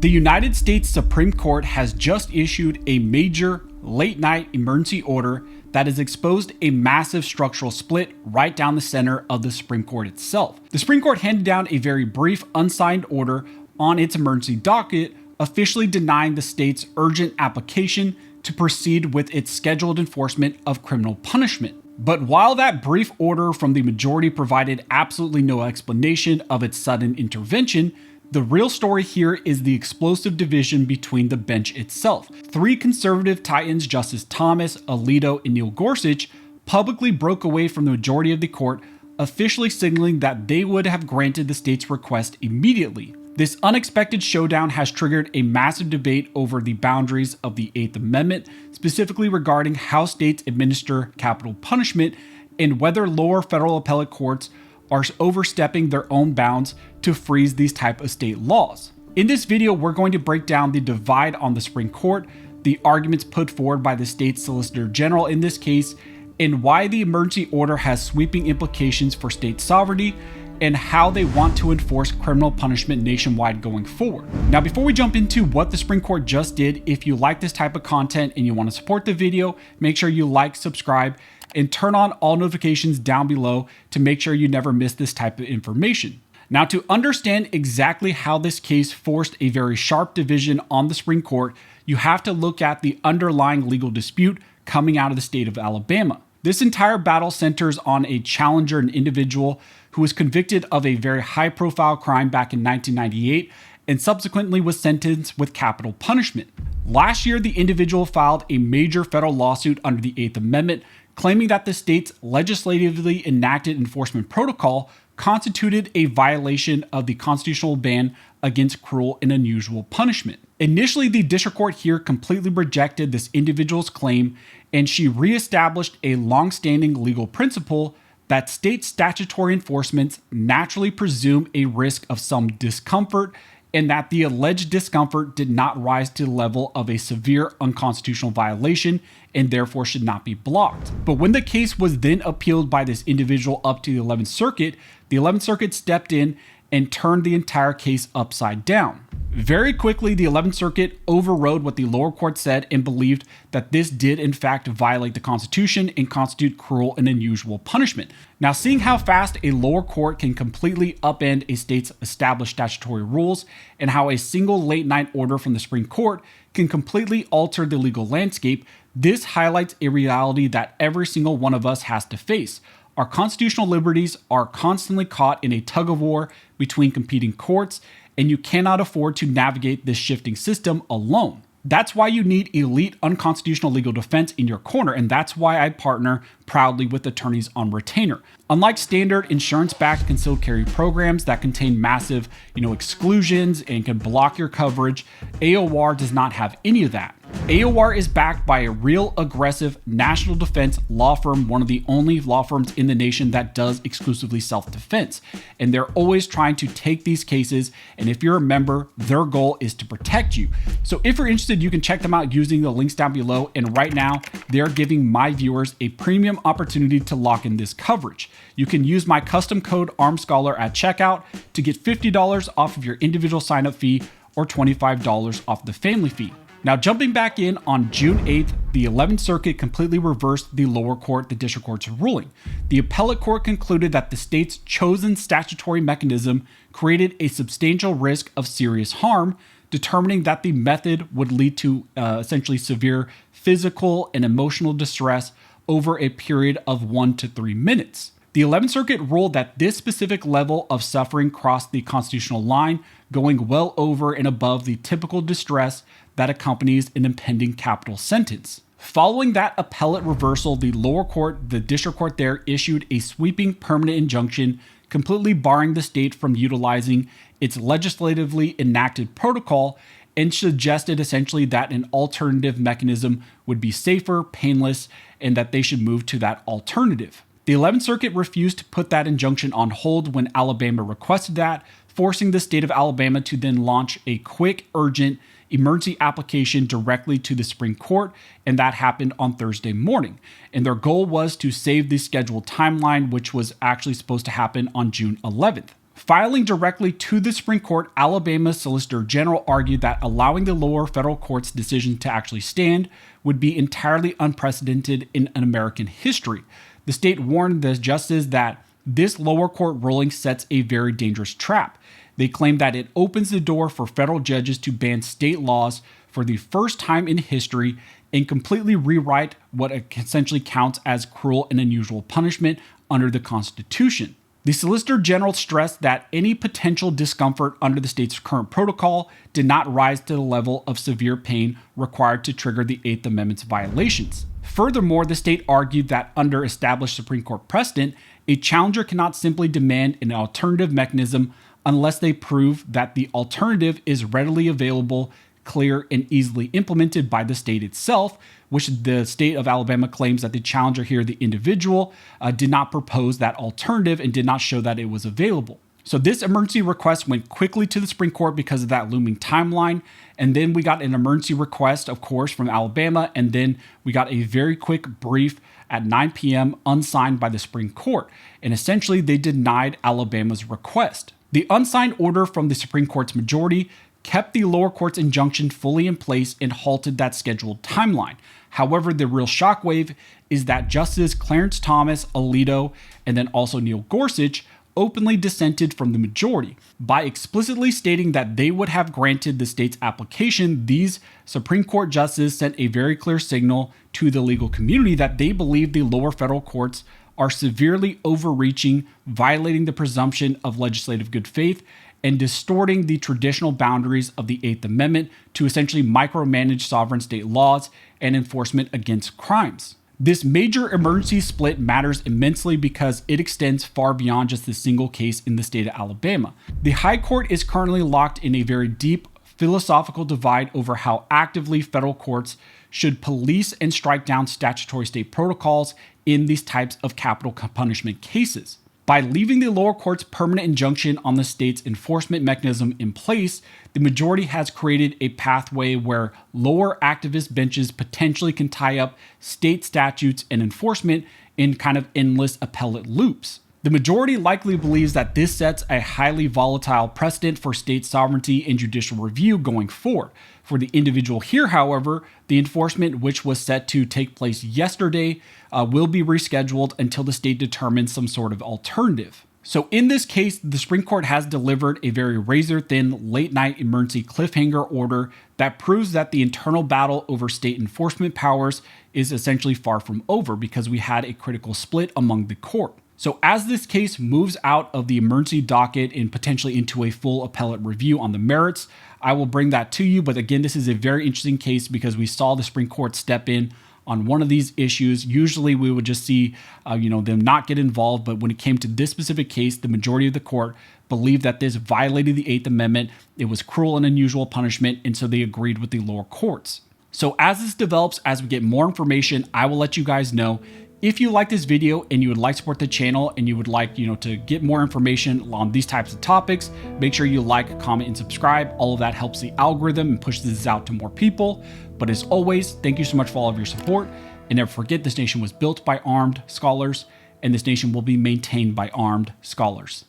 The United States Supreme Court has just issued a major late-night emergency order that has exposed a massive structural split right down the center of the Supreme Court itself. The Supreme Court handed down a very brief, unsigned order on its emergency docket, officially denying the state's urgent application to proceed with its scheduled enforcement of criminal punishment. But while that brief order from the majority provided absolutely no explanation of its sudden intervention, the real story here is the explosive division between the bench itself. Three conservative titans, Justice Thomas, Alito, and Neil Gorsuch, publicly broke away from the majority of the court, officially signaling that they would have granted the state's request immediately. This unexpected showdown has triggered a massive debate over the boundaries of the Eighth Amendment, specifically regarding how states administer capital punishment and whether lower federal appellate courts are overstepping their own bounds to freeze these type of state laws. In this video, we're going to break down the divide on the Supreme Court, the arguments put forward by the state Solicitor General in this case, and why the emergency order has sweeping implications for state sovereignty, and how they want to enforce criminal punishment nationwide going forward. Now, before we jump into what the Supreme Court just did, if you like this type of content and you want to support the video, make sure you like, subscribe, and turn on all notifications down below to make sure you never miss this type of information. Now, to understand exactly how this case forced a very sharp division on the Supreme Court, you have to look at the underlying legal dispute coming out of the state of Alabama. This entire battle centers on a challenger, an individual who was convicted of a very high-profile crime back in 1998 and subsequently was sentenced with capital punishment. Last year, the individual filed a major federal lawsuit under the Eighth Amendment, claiming that the state's legislatively enacted enforcement protocol constituted a violation of the constitutional ban against cruel and unusual punishment. Initially, the district court here completely rejected this individual's claim, and she reestablished a long-standing legal principle that state statutory enforcements naturally presume a risk of some discomfort, and that the alleged discomfort did not rise to the level of a severe unconstitutional violation and therefore should not be blocked. But when the case was then appealed by this individual up to the 11th Circuit stepped in and turned the entire case upside down. Very quickly, the 11th Circuit overrode what the lower court said and believed that this did in fact violate the Constitution and constitute cruel and unusual punishment. Now, seeing how fast a lower court can completely upend a state's established statutory rules and how a single late-night order from the Supreme Court can completely alter the legal landscape, this highlights a reality that every single one of us has to face. Our constitutional liberties are constantly caught in a tug-of-war between competing courts, and you cannot afford to navigate this shifting system alone. That's why you need elite unconstitutional legal defense in your corner, and that's why I partner proudly with attorneys on retainer. Unlike standard insurance-backed concealed carry programs that contain massive, exclusions and can block your coverage, AOR does not have any of that. AOR is backed by a real aggressive national defense law firm, one of the only law firms in the nation that does exclusively self-defense. And they're always trying to take these cases, and if you're a member, their goal is to protect you. So if you're interested, you can check them out using the links down below. And right now, they're giving my viewers a premium opportunity to lock in this coverage. You can use my custom code ARMSCHOLAR at checkout to get $50 off of your individual sign-up fee or $25 off the family fee. Now, jumping back in on June 8th, the 11th Circuit completely reversed the lower court, the district court's ruling. The appellate court concluded that the state's chosen statutory mechanism created a substantial risk of serious harm, determining that the method would lead to essentially severe physical and emotional distress over a period of 1 to 3 minutes. The 11th Circuit ruled that this specific level of suffering crossed the constitutional line, going well over and above the typical distress that accompanies an impending capital sentence. Following that appellate reversal, the lower court, the district court there, issued a sweeping permanent injunction, completely barring the state from utilizing its legislatively enacted protocol, and suggested essentially that an alternative mechanism would be safer, painless, and that they should move to that alternative. The 11th Circuit refused to put that injunction on hold when Alabama requested that, forcing the state of Alabama to then launch a quick, urgent emergency application directly to the Supreme Court, and that happened on Thursday morning. And their goal was to save the scheduled timeline, which was actually supposed to happen on June 11th. Filing directly to the Supreme Court, Alabama's Solicitor General argued that allowing the lower federal court's decision to actually stand would be entirely unprecedented in American history. The state warned the justices that this lower court ruling sets a very dangerous trap. They claim that it opens the door for federal judges to ban state laws for the first time in history and completely rewrite what essentially counts as cruel and unusual punishment under the Constitution. The Solicitor General stressed that any potential discomfort under the state's current protocol did not rise to the level of severe pain required to trigger the Eighth Amendment's violations. Furthermore, the state argued that under established Supreme Court precedent, a challenger cannot simply demand an alternative mechanism unless they prove that the alternative is readily available, clear, and easily implemented by the state itself, which the state of Alabama claims that the challenger here, the individual, did not propose that alternative and did not show that it was available. So this emergency request went quickly to the Supreme Court because of that looming timeline. And then we got an emergency request, of course, from Alabama. And then we got a very quick brief at 9 p.m. unsigned by the Supreme Court. And essentially, they denied Alabama's request. The unsigned order from the Supreme Court's majority kept the lower court's injunction fully in place and halted that scheduled timeline. However, the real shockwave is that Justices Clarence Thomas, Alito, and then also Neil Gorsuch openly dissented from the majority. By explicitly stating that they would have granted the state's application, these Supreme Court justices sent a very clear signal to the legal community that they believe the lower federal courts are severely overreaching, violating the presumption of legislative good faith, and distorting the traditional boundaries of the Eighth Amendment to essentially micromanage sovereign state laws and enforcement against crimes. This major emergency split matters immensely because it extends far beyond just a single case in the state of Alabama. The High Court is currently locked in a very deep philosophical divide over how actively federal courts should police and strike down statutory state protocols in these types of capital punishment cases. By leaving the lower court's permanent injunction on the state's enforcement mechanism in place, the majority has created a pathway where lower activist benches potentially can tie up state statutes and enforcement in kind of endless appellate loops. The majority likely believes that this sets a highly volatile precedent for state sovereignty and judicial review going forward. For the individual here, however, the enforcement, which was set to take place yesterday, will be rescheduled until the state determines some sort of alternative. So in this case, the Supreme Court has delivered a very razor-thin late-night emergency cliffhanger order that proves that the internal battle over state enforcement powers is essentially far from over because we had a critical split among the court. So as this case moves out of the emergency docket and potentially into a full appellate review on the merits, I will bring that to you. But again, this is a very interesting case because we saw the Supreme Court step in on one of these issues. Usually we would just see, them not get involved. But when it came to this specific case, the majority of the court believed that this violated the Eighth Amendment. It was cruel and unusual punishment. And so they agreed with the lower courts. So as this develops, as we get more information, I will let you guys know. If you like this video and you would like to support the channel and you would like, to get more information on these types of topics, make sure you like, comment, and subscribe. All of that helps the algorithm and pushes this out to more people. But as always, thank you so much for all of your support. And never forget, this nation was built by armed scholars, and this nation will be maintained by armed scholars.